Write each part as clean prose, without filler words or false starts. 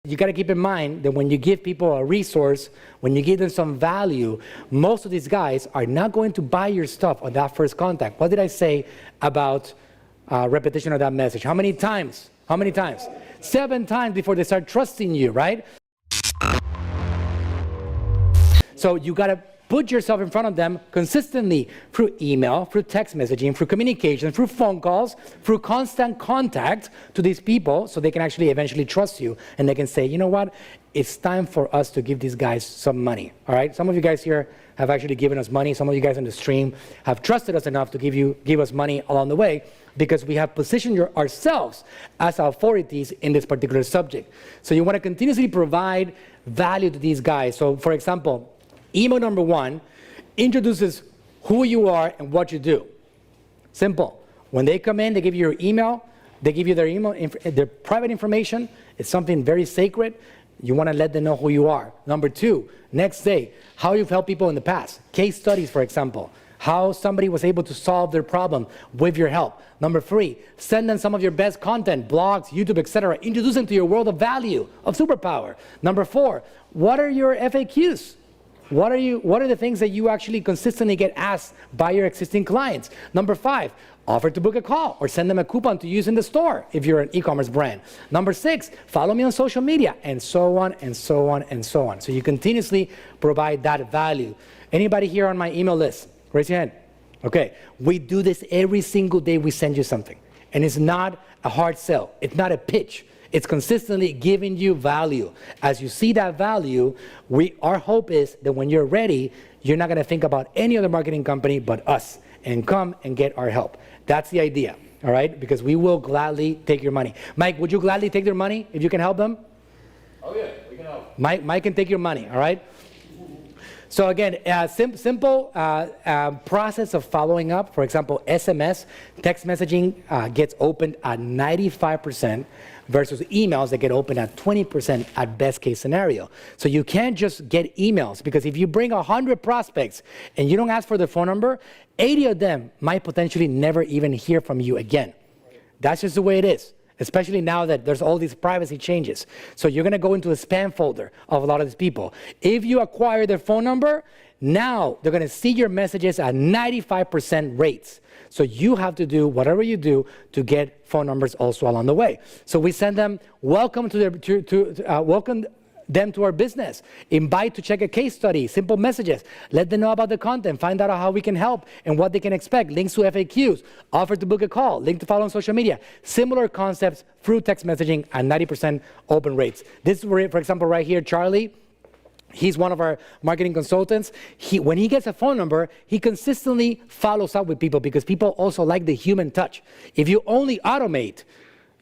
You got to keep in mind that when you give people a resource, when you give them some value, most of these guys are not going to buy your stuff on that first contact. What did I say about repetition of that message? How many times? How many times? 7 times before they start trusting you, right? So you got to put yourself in front of them consistently through email, through text messaging, through communication, through phone calls, through constant contact to these people so they can actually eventually trust you and they can say, you know what, it's time for us to give these guys some money, all right? Some of you guys here have actually given us money. Some of you guys on the stream have trusted us enough to give us money along the way because we have positioned ourselves as authorities in this particular subject. So you want to continuously provide value to these guys. So for example, email number 1 introduces who you are and what you do. Simple. When they come in, they give you your email, they give you their email, their private information. It's something very sacred. You want to let them know who you are. Number 2, next day, how you've helped people in the past. Case studies, for example. How somebody was able to solve their problem with your help. Number 3, send them some of your best content, blogs, YouTube, etc. Introduce them to your world of value, of superpower. Number 4, what are your FAQs? What are the things that you actually consistently get asked by your existing clients? Number 5, offer to book a call or send them a coupon to use in the store if you're an e-commerce brand. Number 6, follow me on social media, and so on and so on and so on. So you continuously provide that value. Anybody here on my email list? Raise your hand. Okay, we do this every single day. We send you something, and it's not a hard sell. It's not a pitch. It's consistently giving you value. As you see that value, our hope is that when you're ready, you're not going to think about any other marketing company but us, and come and get our help. That's the idea, all right? Because we will gladly take your money. Mike, would you gladly take their money if you can help them? Oh yeah, we can help. Mike can take your money, all right? So again, simple process of following up. For example, SMS, text messaging gets opened at 95% versus emails that get opened at 20% at best case scenario. So you can't just get emails, because if you bring 100 prospects and you don't ask for their phone number, 80 of them might potentially never even hear from you again. That's just the way it is. Especially now that there's all these privacy changes. So you're going to go into a spam folder of a lot of these people. If you acquire their phone number, now they're going to see your messages at 95% rates. So you have to do whatever you do to get phone numbers also along the way. So we send them, welcome them to our business, invite to check a case study, simple messages, let them know about the content, find out how we can help and what they can expect, links to FAQs, offer to book a call, link to follow on social media. Similar concepts through text messaging at 90% open rates. This is where, for example, right here, Charlie, he's one of our marketing consultants. When he gets a phone number, he consistently follows up with people because people also like the human touch. If you only automate,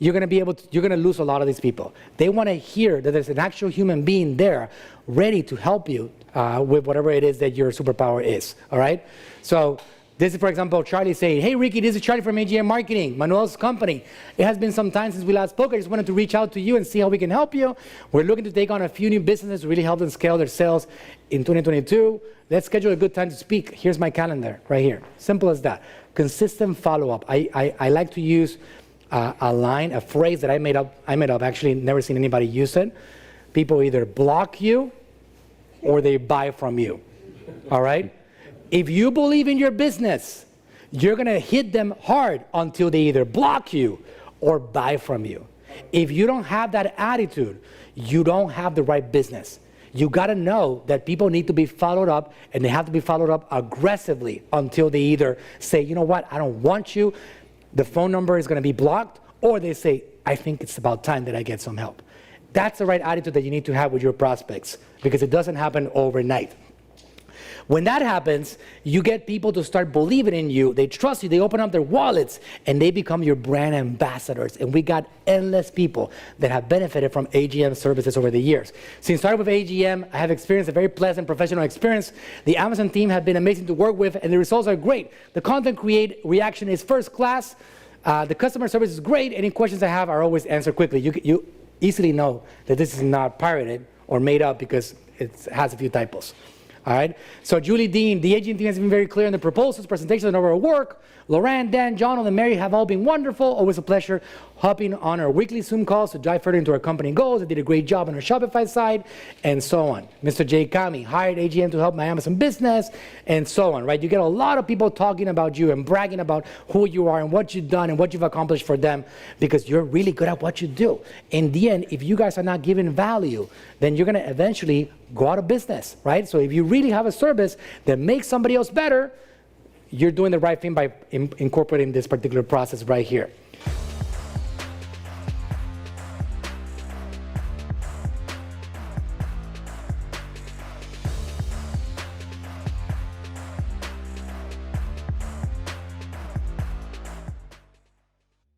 you're going to lose a lot of these people. They want to hear that there's an actual human being there ready to help you with whatever it is that your superpower is, all right? So this is, for example, Charlie saying, hey, Ricky, this is Charlie from AGM Marketing, Manuel's company. It has been some time since we last spoke. I just wanted to reach out to you and see how we can help you. We're looking to take on a few new businesses to really help them scale their sales in 2022. Let's schedule a good time to speak. Here's my calendar right here. Simple as that. Consistent follow-up. I like to use a line, a phrase that I made up, actually never seen anybody use it. People either block you or they buy from you, all right? If you believe in your business, you're gonna hit them hard until they either block you or buy from you. If you don't have that attitude, you don't have the right business. You gotta know that people need to be followed up, and they have to be followed up aggressively until they either say, you know what, I don't want you, the phone number is going to be blocked, or they say, I think it's about time that I get some help. That's the right attitude that you need to have with your prospects, because it doesn't happen overnight. When that happens, you get people to start believing in you, they trust you, they open up their wallets, and they become your brand ambassadors. And we got endless people that have benefited from AGM services over the years. Since starting with AGM, I have experienced a very pleasant professional experience. The Amazon team have been amazing to work with, and the results are great. The content reaction is first class. The customer service is great. Any questions I have are always answered quickly. You easily know that this is not pirated or made up because it has a few typos. All right. So Julie Dean, the AGM team has been very clear in the proposals, presentations, and overall work. Loran, Dan, John, and Mary have all been wonderful. Always a pleasure hopping on our weekly Zoom calls to dive further into our company goals. They did a great job on our Shopify side, and so on. Mr. J. Kami hired AGM to help my Amazon business, and so on, right? You get a lot of people talking about you and bragging about who you are and what you've done and what you've accomplished for them because you're really good at what you do. In the end, if you guys are not giving value, then you're gonna eventually go out of business, right? So if you really have a service that makes somebody else better, you're doing the right thing by incorporating this particular process right here.